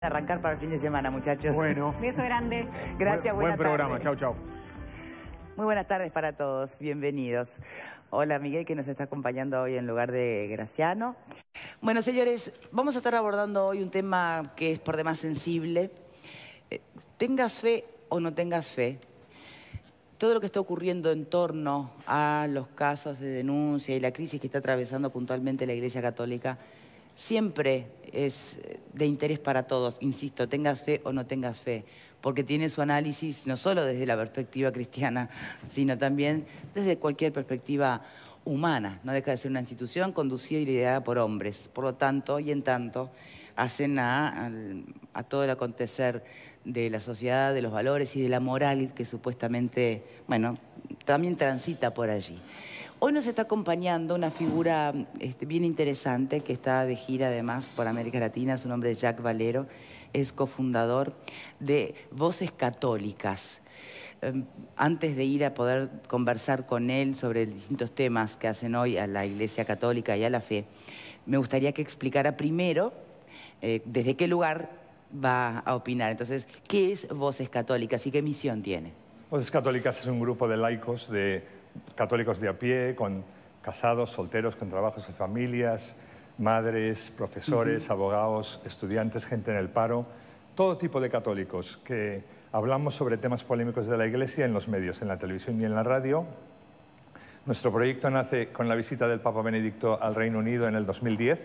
Arrancar para el fin de semana, muchachos. Bueno. Beso grande. Gracias, Buen programa. tardes. Chau, chau. Muy buenas tardes para todos. Bienvenidos. Hola, Miguel, que nos está acompañando hoy en lugar de Graciano. Bueno, señores, vamos a estar abordando hoy un tema que es por demás sensible. Tengas fe o no tengas fe, todo lo que está ocurriendo en torno a los casos de denuncia y la crisis que está atravesando puntualmente la Iglesia Católica siempre es de interés para todos, insisto, tengas fe o no tengas fe, porque tiene su análisis no solo desde la perspectiva cristiana, sino también desde cualquier perspectiva humana. No deja de ser una institución conducida y liderada por hombres. Por lo tanto, y en tanto, hacen a todo el acontecer de la sociedad, de los valores y de la moral que supuestamente, bueno, también transita por allí. Hoy nos está acompañando una figura bien interesante que está de gira además por América Latina. Su nombre es Jack Valero, es cofundador de Voces Católicas. Antes de ir a poder conversar con él sobre distintos temas que hacen hoy a la Iglesia Católica y a la fe, me gustaría que explicara primero desde qué lugar va a opinar. Entonces, ¿qué es Voces Católicas y qué misión tiene? Voces Católicas es un grupo de laicos, católicos de a pie, casados, solteros, con trabajos de familias, madres, profesores, abogados, estudiantes, gente en el paro, todo tipo de católicos que hablamos sobre temas polémicos de la Iglesia en los medios, en la televisión y en la radio. Nuestro proyecto nace con la visita del Papa Benedicto al Reino Unido en el 2010,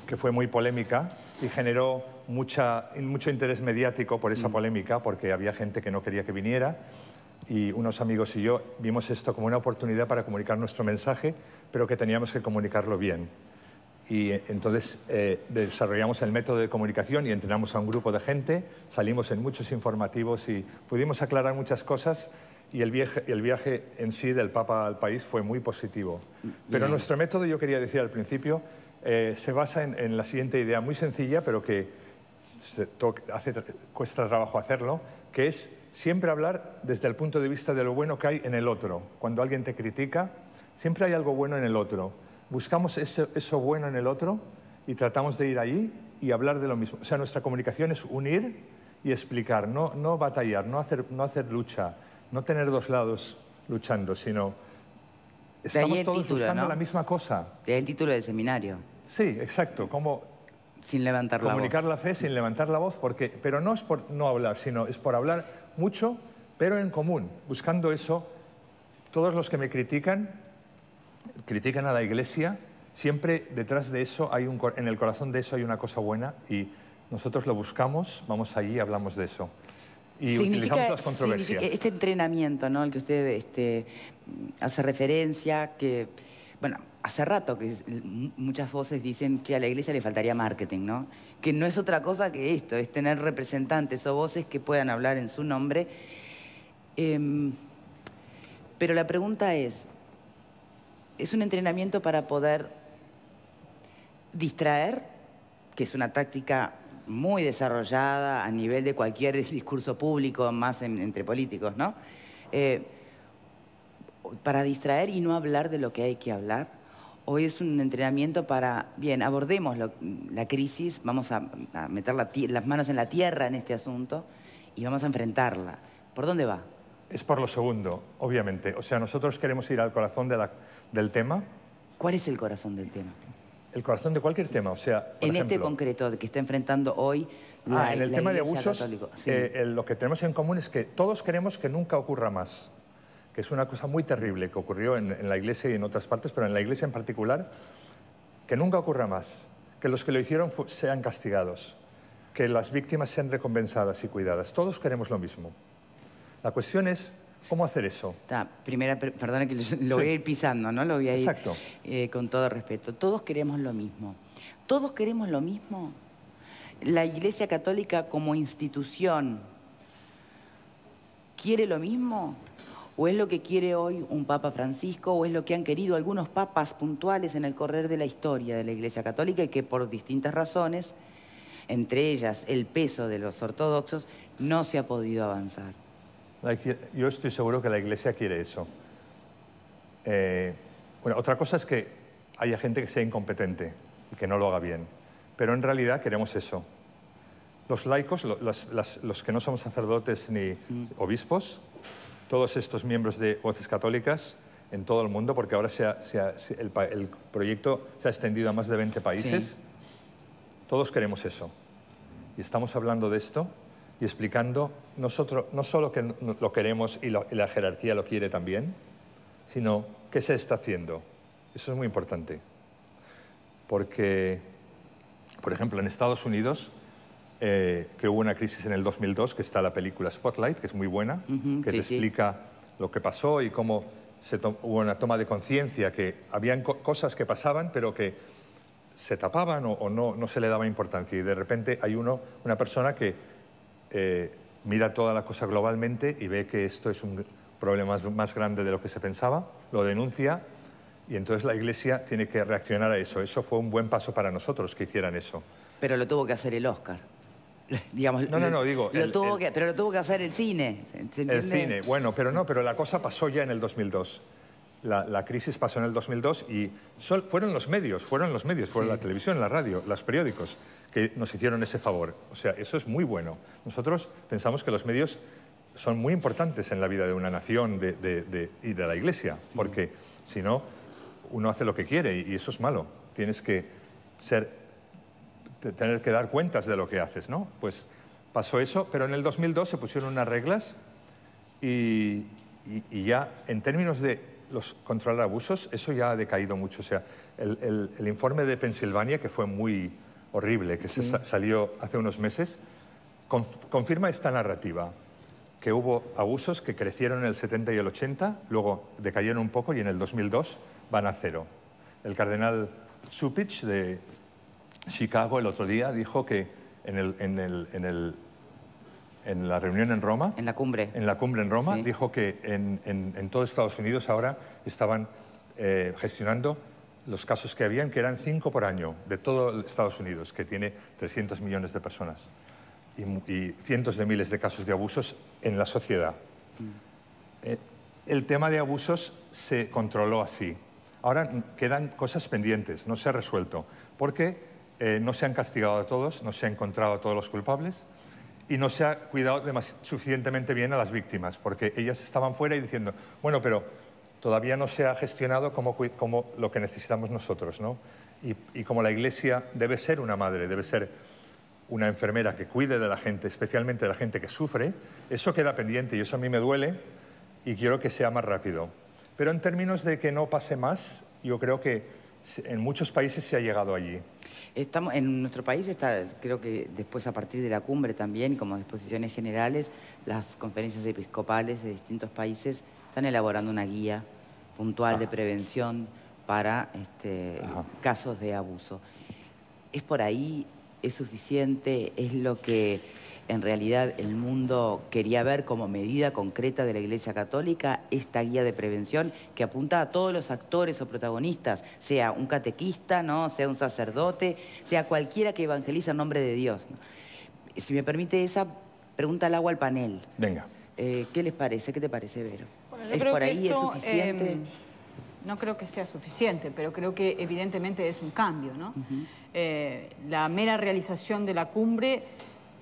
que fue muy polémica y generó mucho interés mediático por esa polémica, porque había gente que no quería que viniera. Y unos amigos y yo vimos esto como una oportunidad para comunicar nuestro mensaje, pero que teníamos que comunicarlo bien. Y entonces desarrollamos el método de comunicación y entrenamos a un grupo de gente, salimos en muchos informativos y pudimos aclarar muchas cosas, y el viaje en sí del Papa al país fue muy positivo. Pero nuestro método, yo quería decir al principio, se basa en la siguiente idea muy sencilla, pero que cuesta trabajo hacerlo, que es siempre hablar desde el punto de vista de lo bueno que hay en el otro. Cuando alguien te critica, siempre hay algo bueno en el otro. Buscamos eso bueno en el otro y tratamos de ir allí y hablar de lo mismo. O sea, nuestra comunicación es unir y explicar, no batallar, no hacer lucha, no tener dos lados luchando, sino estamos todos buscando la misma cosa. De ahí el título del seminario. Sí, exacto. Sin levantar la voz. Comunicar la fe sin levantar la voz, pero no es por no hablar, sino es por hablar mucho, pero en común, buscando eso. Todos los que me critican a la Iglesia, siempre detrás de eso, en el corazón de eso hay una cosa buena, y nosotros lo buscamos, vamos allí y hablamos de eso. Y utilizamos las controversias. Este entrenamiento, ¿no?, al que usted hace referencia, que, bueno, hace rato que muchas voces dicen que a la Iglesia le faltaría marketing, ¿no? Que no es otra cosa que esto, es tener representantes o voces que puedan hablar en su nombre. Pero la pregunta es un entrenamiento para poder distraer, que es una táctica muy desarrollada a nivel de cualquier discurso público, más entre políticos, ¿no? Para distraer y no hablar de lo que hay que hablar. Hoy es un entrenamiento para, bien, abordemos la crisis, vamos a meter las manos en la tierra en este asunto y vamos a enfrentarla. ¿Por dónde va? Es por lo segundo, obviamente. O sea, nosotros queremos ir al corazón del tema. ¿Cuál es el corazón del tema? El corazón de cualquier tema, o sea, por ejemplo, este concreto que está enfrentando hoy en el tema de abusos, sí. Lo que tenemos en común es que todos queremos que nunca ocurra más, que es una cosa muy terrible que ocurrió en la Iglesia y en otras partes, pero en la Iglesia en particular, que nunca ocurra más, que los que lo hicieron sean castigados, que las víctimas sean recompensadas y cuidadas. Todos queremos lo mismo. La cuestión es cómo hacer eso. Perdona que lo voy a ir pisando, ¿no? Lo voy a ir Exacto. Con todo respeto. Todos queremos lo mismo. ¿Todos queremos lo mismo? ¿La Iglesia Católica como institución quiere lo mismo? ¿O es lo que quiere hoy un Papa Francisco? ¿O es lo que han querido algunos papas puntuales en el correr de la historia de la Iglesia Católica y que por distintas razones, entre ellas el peso de los ortodoxos, no se ha podido avanzar? Yo estoy seguro que la Iglesia quiere eso. Bueno, otra cosa es que haya gente que sea incompetente y que no lo haga bien, pero en realidad queremos eso. los laicos, los que no somos sacerdotes ni obispos, todos estos miembros de Voces Católicas en todo el mundo, porque ahora el proyecto se ha extendido a más de 20 países, sí. Todos queremos eso. Y estamos hablando de esto y explicando no solo que lo queremos y la jerarquía lo quiere también, sino qué se está haciendo. Eso es muy importante. Porque, por ejemplo, en Estados Unidos, que hubo una crisis en el 2002, que está la película Spotlight, que es muy buena, que te explica lo que pasó y cómo hubo una toma de conciencia, que habían cosas que pasaban, pero que se tapaban o no se le daba importancia. Y de repente hay una persona que mira toda la cosa globalmente y ve que esto es un problema más grande de lo que se pensaba, lo denuncia y entonces la Iglesia tiene que reaccionar a eso. Eso fue un buen paso para nosotros que hicieran eso. Pero lo tuvo que hacer el Oscar. Digamos, digo... pero lo tuvo que hacer el cine. El cine, bueno, pero la cosa pasó ya en el 2002. La crisis pasó en el 2002 y fueron los medios, fue la televisión, la radio, los periódicos que nos hicieron ese favor. O sea, eso es muy bueno. Nosotros pensamos que los medios son muy importantes en la vida de una nación y de la Iglesia, porque si no, uno hace lo que quiere y eso es malo. Tienes que tener que dar cuentas de lo que haces, ¿no? Pues pasó eso, pero en el 2002 se pusieron unas reglas y ya en términos de controlar abusos, eso ya ha decaído mucho. O sea, el informe de Pensilvania, que fue muy horrible, que salió hace unos meses, confirma esta narrativa, que hubo abusos que crecieron en el 70 y el 80, luego decayeron un poco y en el 2002 van a cero. El cardenal Cupich de Chicago el otro día dijo que en la reunión en Roma... En la cumbre. En la cumbre en Roma, sí. Dijo que en todo Estados Unidos ahora estaban gestionando los casos que habían, que eran 5 por año, de todo Estados Unidos, que tiene 300 millones de personas. Y cientos de miles de casos de abusos en la sociedad. El tema de abusos se controló así. Ahora quedan cosas pendientes, no se ha resuelto, porque no se han castigado a todos, no se ha encontrado a todos los culpables, y no se ha cuidado suficientemente bien a las víctimas, porque ellas estaban fuera y diciendo, bueno, pero todavía no se ha gestionado como lo que necesitamos nosotros, ¿no? Y como la Iglesia debe ser una madre, debe ser una enfermera que cuide de la gente, especialmente de la gente que sufre, eso queda pendiente y eso a mí me duele y quiero que sea más rápido. Pero en términos de que no pase más, yo creo que en muchos países se ha llegado allí. En nuestro país está, creo que después a partir de la cumbre también, como disposiciones generales, las conferencias episcopales de distintos países están elaborando una guía puntual de prevención para casos de abuso. ¿Es por ahí? ¿Es suficiente? ¿Es lo que en realidad el mundo quería ver como medida concreta de la Iglesia Católica, esta guía de prevención que apunta a todos los actores o protagonistas, sea un catequista, ¿no? Sea un sacerdote, sea cualquiera que evangeliza en nombre de Dios, ¿no? Si me permite esa pregunta, al agua al panel. Venga. ¿Qué les parece? ¿Qué te parece, Vero? Bueno, ¿Es por ahí? ¿Es suficiente? No creo que sea suficiente, pero creo que evidentemente es un cambio, ¿no? La mera realización de la cumbre,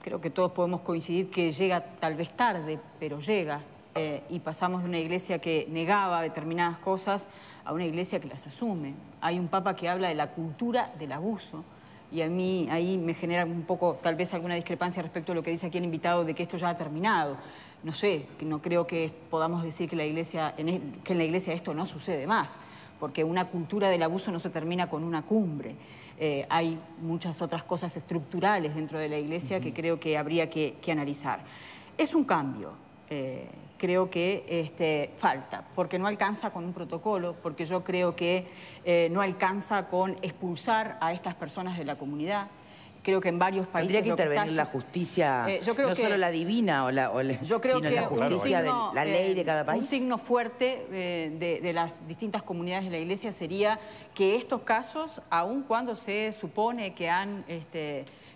creo que todos podemos coincidir que llega tal vez tarde, pero llega. Y pasamos de una iglesia que negaba determinadas cosas a una iglesia que las asume. Hay un papa que habla de la cultura del abuso. Y a mí ahí me genera un poco, tal vez alguna discrepancia respecto a lo que dice aquí el invitado de que esto ya ha terminado. No sé, no creo que podamos decir que en la iglesia esto no sucede más, porque una cultura del abuso no se termina con una cumbre. Hay muchas otras cosas estructurales dentro de la iglesia que creo que habría que analizar. Es un cambio. Creo que falta, porque no alcanza con un protocolo, porque yo creo que no alcanza con expulsar a estas personas de la comunidad. Creo que en varios países... Tendría que intervenir la justicia, no solo la divina, sino la justicia de la ley de cada país. Un signo fuerte de las distintas comunidades de la Iglesia sería que estos casos, aun cuando se supone que han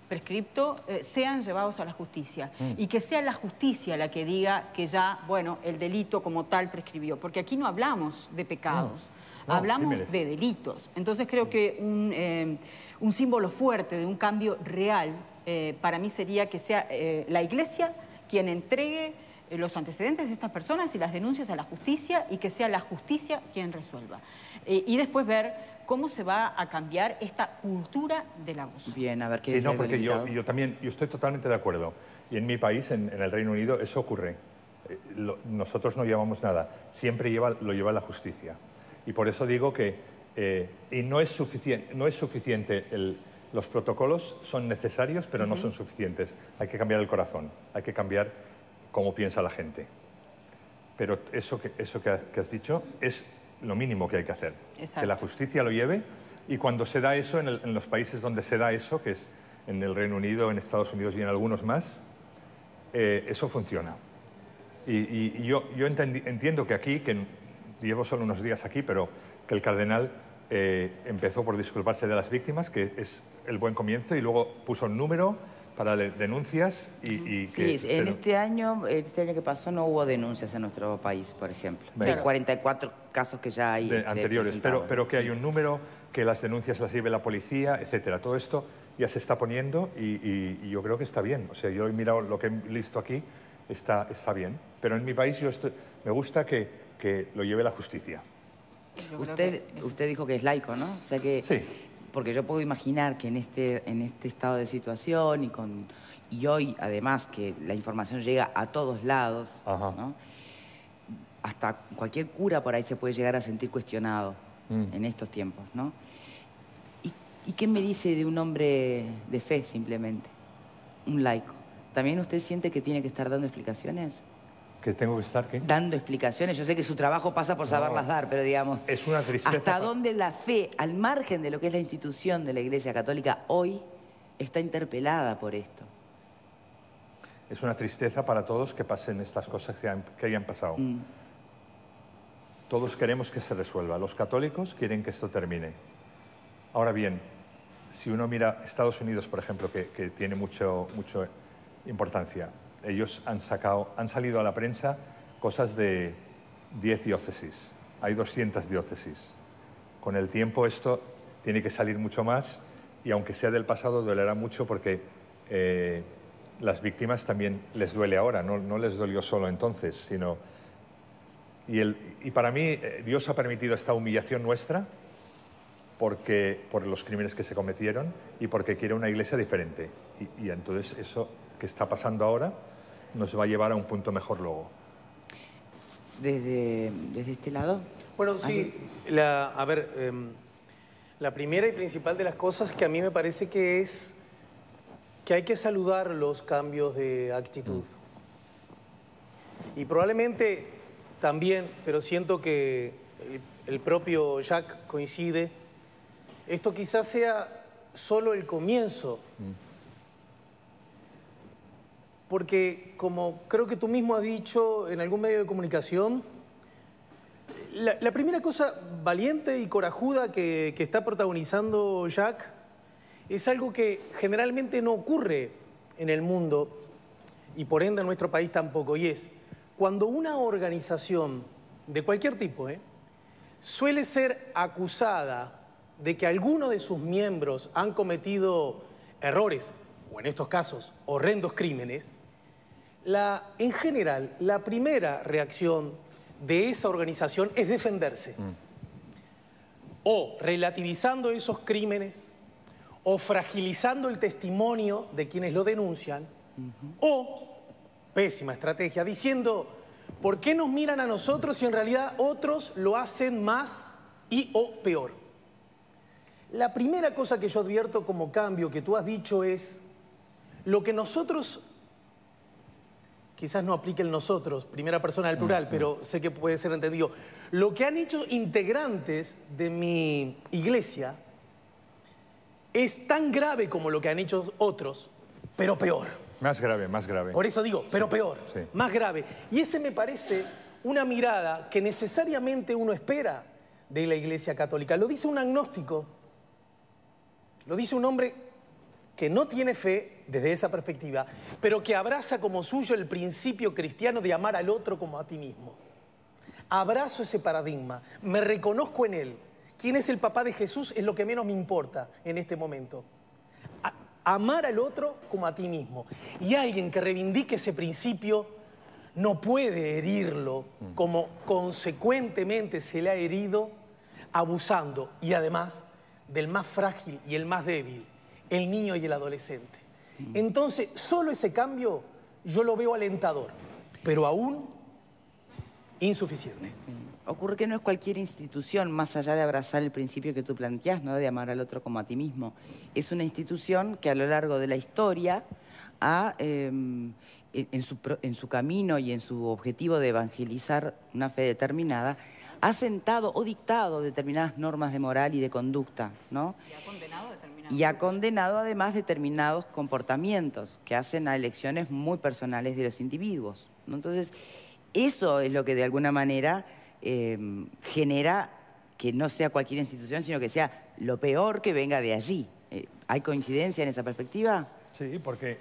prescripto, sean llevados a la justicia. Y que sea la justicia la que diga que ya, bueno, el delito como tal prescribió. Porque aquí no hablamos de pecados, hablamos de delitos. Entonces creo que un símbolo fuerte de un cambio real para mí sería que sea la Iglesia quien entregue los antecedentes de estas personas y las denuncias a la justicia y que sea la justicia quien resuelva. Y después ver cómo se va a cambiar esta cultura del abuso. Bien, a ver qué Sí, dice no, el porque invitado. yo también, yo estoy totalmente de acuerdo. Y en mi país, en el Reino Unido, eso ocurre. Nosotros no llevamos nada, siempre lo lleva la justicia. Y por eso digo que y no es suficiente, los protocolos son necesarios, pero no son suficientes. Hay que cambiar el corazón, hay que cambiar cómo piensa la gente. Pero eso que has dicho es lo mínimo que hay que hacer. Exacto. Que la justicia lo lleve, y cuando se da eso, en los países donde se da eso, que es en el Reino Unido, en Estados Unidos y en algunos más, eso funciona. Y yo entiendo que aquí, que llevo solo unos días aquí, pero que el cardenal empezó por disculparse de las víctimas, que es el buen comienzo, y luego puso un número para denuncias y sí, en este año que pasó no hubo denuncias en nuestro país, por ejemplo. Claro. Hay 44 casos que ya hay anteriores, pero que hay un número, que las denuncias las lleve la policía, etcétera. Todo esto ya se está poniendo y yo creo que está bien. O sea, yo he mirado lo que he visto aquí, está bien. Pero en mi país me gusta que lo lleve la justicia. Usted dijo que es laico, ¿no? O sea que, sí. Porque yo puedo imaginar que en este estado de situación y hoy, además, que la información llega a todos lados, ¿no? Hasta cualquier cura por ahí se puede llegar a sentir cuestionado en estos tiempos, ¿no? ¿Y qué me dice de un hombre de fe, simplemente? Un laico. ¿También usted siente que tiene que estar dando explicaciones? ¿Que tengo que estar qué? Dando explicaciones. Yo sé que su trabajo pasa por saberlas dar, pero digamos... Es una tristeza. ¿Hasta dónde la fe, al margen de lo que es la institución de la Iglesia Católica, hoy está interpelada por esto? Es una tristeza para todos que pasen estas cosas que hayan pasado. Todos queremos que se resuelva. Los católicos quieren que esto termine. Ahora bien, si uno mira Estados Unidos, por ejemplo, que tiene mucha importancia, ellos han salido a la prensa cosas de 10 diócesis. Hay 200 diócesis. Con el tiempo esto tiene que salir mucho más, y aunque sea del pasado dolerá mucho porque las víctimas también les duele ahora, no les dolió solo entonces, sino... Y para mí Dios ha permitido esta humillación nuestra por los crímenes que se cometieron y porque quiere una iglesia diferente. Y entonces eso que está pasando ahora nos va a llevar a un punto mejor luego. ¿Desde este lado? Bueno, sí. La primera y principal de las cosas que a mí me parece que es que hay que saludar los cambios de actitud. Y probablemente también, pero siento que el propio Jacques coincide, esto quizás sea solo el comienzo. Porque, como creo que tú mismo has dicho en algún medio de comunicación, la primera cosa valiente y corajuda que está protagonizando Jacques es algo que generalmente no ocurre en el mundo y por ende en nuestro país tampoco, y es cuando una organización de cualquier tipo suele ser acusada de que alguno de sus miembros han cometido errores, o en estos casos, horrendos crímenes, en general, la primera reacción de esa organización es defenderse. O relativizando esos crímenes, o fragilizando el testimonio de quienes lo denuncian, o, pésima estrategia, diciendo, ¿por qué nos miran a nosotros si en realidad otros lo hacen más y o peor? La primera cosa que yo advierto como cambio que tú has dicho es lo que nosotros, quizás no aplique el nosotros, primera persona del plural, pero sé que puede ser entendido, lo que han hecho integrantes de mi iglesia es tan grave como lo que han hecho otros, pero peor. Más grave, más grave. Por eso digo, pero peor, sí. Más grave. Y ese me parece una mirada que necesariamente uno espera de la Iglesia Católica. Lo dice un agnóstico, lo dice un hombre que no tiene fe desde esa perspectiva, pero que abraza como suyo el principio cristiano de amar al otro como a ti mismo. Abrazo ese paradigma, me reconozco en él. ¿Quién es el papá de Jesús? Es lo que menos me importa en este momento. amar al otro como a ti mismo. Y alguien que reivindique ese principio no puede herirlo como consecuentemente se le ha herido, abusando, y además del más frágil y el más débil, el niño y el adolescente. Entonces, solo ese cambio yo lo veo alentador, pero aún insuficiente. Ocurre que no es cualquier institución, más allá de abrazar el principio que tú planteás, ¿no?, de amar al otro como a ti mismo. Es una institución que a lo largo de la historia ha, en su camino y en su objetivo de evangelizar una fe determinada, ha sentado o dictado determinadas normas de moral y de conducta, ¿no? Y ha condenado determinados. Y ha condenado además determinados comportamientos que hacen a elecciones muy personales de los individuos, ¿no? Entonces, eso es lo que de alguna manera genera que no sea cualquier institución, sino que sea lo peor que venga de allí. ¿Hay coincidencia en esa perspectiva? Sí, porque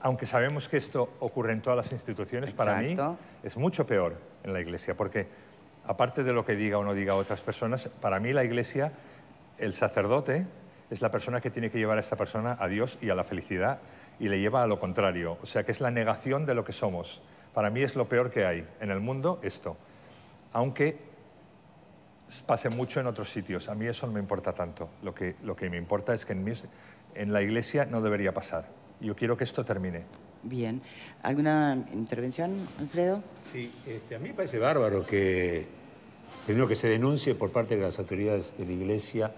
aunque sabemos que esto ocurre en todas las instituciones, para mí es mucho peor en la Iglesia, porque aparte de lo que diga o no diga otras personas, para mí la Iglesia, el sacerdote, es la persona que tiene que llevar a esta persona a Dios y a la felicidad, y le lleva a lo contrario. O sea, que es la negación de lo que somos. Para mí es lo peor que hay en el mundo esto. Aunque pase mucho en otros sitios. A mí eso no me importa tanto. Lo que me importa es que en la Iglesia no debería pasar. Yo quiero que esto termine. Bien. ¿Alguna intervención, Alfredo? Sí, a mí me parece bárbaro que, primero, que se denuncie por parte de las autoridades de la Iglesia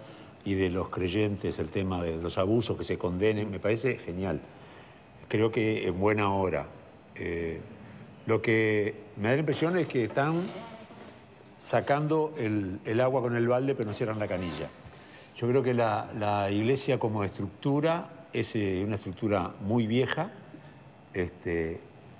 y de los creyentes el tema de los abusos, que se condenen. Me parece genial. Creo que en buena hora. Lo que me da la impresión es que están sacando el agua con el balde, pero no cierran la canilla. Yo creo que la Iglesia como estructura es una estructura muy vieja,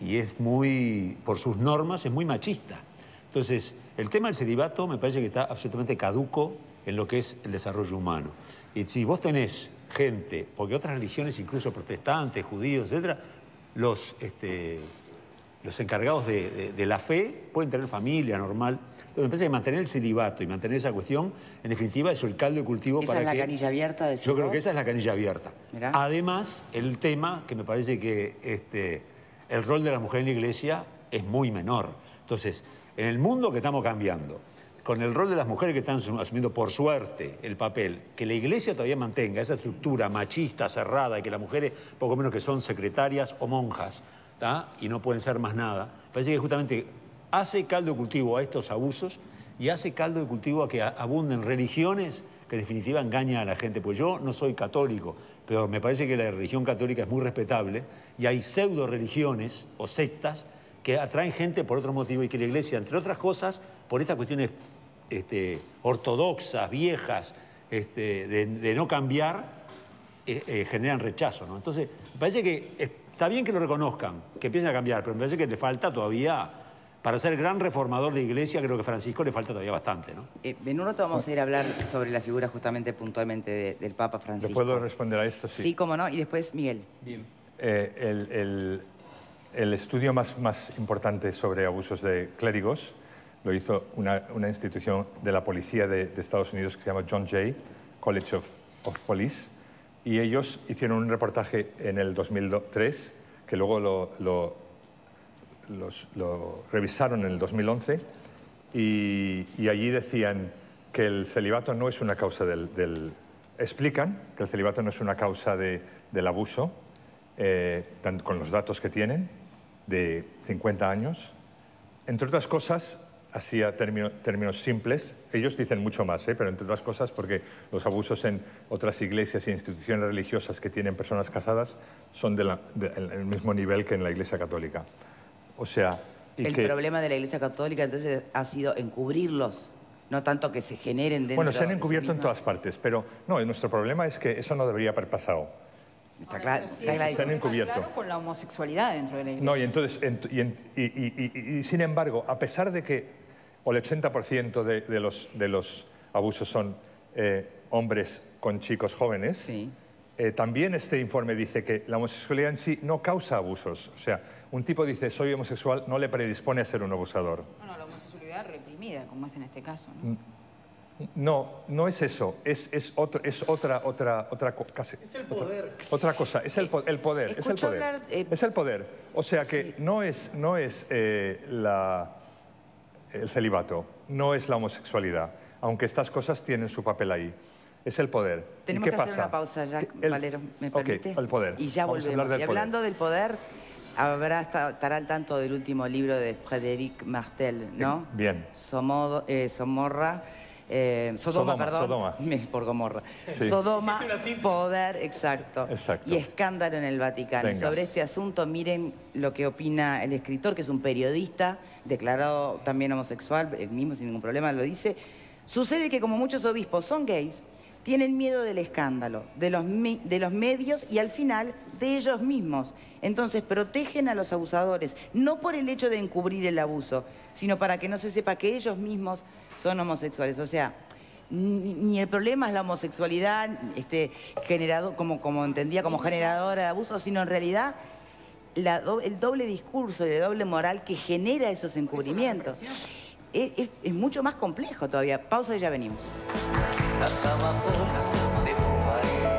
y es muy, por sus normas, es muy machista. Entonces, el tema del celibato me parece que está absolutamente caduco en lo que es el desarrollo humano. Y si vos tenés gente, porque otras religiones, incluso protestantes, judíos, etcétera, los encargados de la fe pueden tener familia normal. Entonces me parece que mantener el celibato y mantener esa cuestión, en definitiva, es el caldo de cultivo para que... ¿Esa es la canilla abierta? Yo creo que esa es la canilla abierta. Mirá. Además, el tema, que me parece que el rol de la mujer en la Iglesia es muy menor. Entonces, en el mundo que estamos cambiando, con el rol de las mujeres que están asumiendo, por suerte, el papel, que la Iglesia todavía mantenga esa estructura machista, cerrada, y que las mujeres, poco menos que son secretarias o monjas, ¿tá?, y no pueden ser más nada, parece que justamente hace caldo de cultivo a estos abusos y hace caldo de cultivo a que abunden religiones que en definitiva engañan a la gente. Pues yo no soy católico, pero me parece que la religión católica es muy respetable y hay pseudo religiones o sectas que atraen gente por otro motivo, y que la Iglesia, entre otras cosas, por estas cuestiones ortodoxas, viejas, de no cambiar, generan rechazo, ¿no? Entonces, me parece que está bien que lo reconozcan, que empiecen a cambiar, pero me parece que le falta todavía, para ser gran reformador de la Iglesia, creo que a Francisco le falta todavía bastante, ¿no? En un rato vamos a ir a hablar sobre la figura justamente puntualmente del Papa Francisco. ¿Le puedo responder a esto? Sí. Sí, cómo no. Y después, Miguel. Bien. El estudio más importante sobre abusos de clérigos lo hizo una institución de la policía de Estados Unidos que se llama John Jay, College of Police, y ellos hicieron un reportaje en el 2003, que luego lo revisaron en el 2011, y allí decían que el celibato no es una causa explican que el celibato no es una causa del abuso, con los datos que tienen, de 50 años. Entre otras cosas, así a términos simples, ellos dicen mucho más, pero entre otras cosas porque los abusos en otras iglesias e instituciones religiosas que tienen personas casadas son del mismo nivel que en la Iglesia Católica. O sea... El problema de la Iglesia Católica entonces ha sido encubrirlos, no tanto que se generen dentro... Bueno, se han encubierto en todas partes, pero no, nuestro problema es que eso no debería haber pasado. Está claro, se han encubierto. Claro, con la homosexualidad dentro de la Iglesia. No, y entonces, sin embargo, a pesar de que el 80% de los abusos son hombres con chicos jóvenes, sí. También este informe dice que la homosexualidad en sí no causa abusos. O sea, un tipo dice, soy homosexual, no le predispone a ser un abusador. Bueno, la homosexualidad reprimida, como es en este caso, ¿no? No es eso, es otra casi. Es el poder. Otra cosa, es el poder, es el poder. Hablar, es el poder. O sea que sí. no es el celibato, no es la homosexualidad, aunque estas cosas tienen su papel ahí. Es el poder. Tenemos ¿Y que qué hacer pasa? una pausa ya, Valero, ¿me Ok, permite? el poder. Y ya Vamos a hablar volvemos. del Y poder. hablando del poder, estará al tanto del último libro de Frédéric Martel, ¿no? Bien. Sodoma, perdón. Sodoma. Por Gomorra. Sí. Sodoma, poder, exacto. Exacto. Y escándalo en el Vaticano. Venga. Sobre este asunto, miren lo que opina el escritor, que es un periodista, declarado también homosexual, él mismo sin ningún problema lo dice. Sucede que como muchos obispos son gays, tienen miedo del escándalo, de los medios y al final de ellos mismos. Entonces protegen a los abusadores, no por el hecho de encubrir el abuso, sino para que no se sepa que ellos mismos son homosexuales. O sea, ni el problema es la homosexualidad como entendía, como generadora de abuso, sino en realidad el doble discurso y el doble moral que genera esos encubrimientos. Es mucho más complejo todavía. Pausa y ya venimos. Las amapolas de tu país.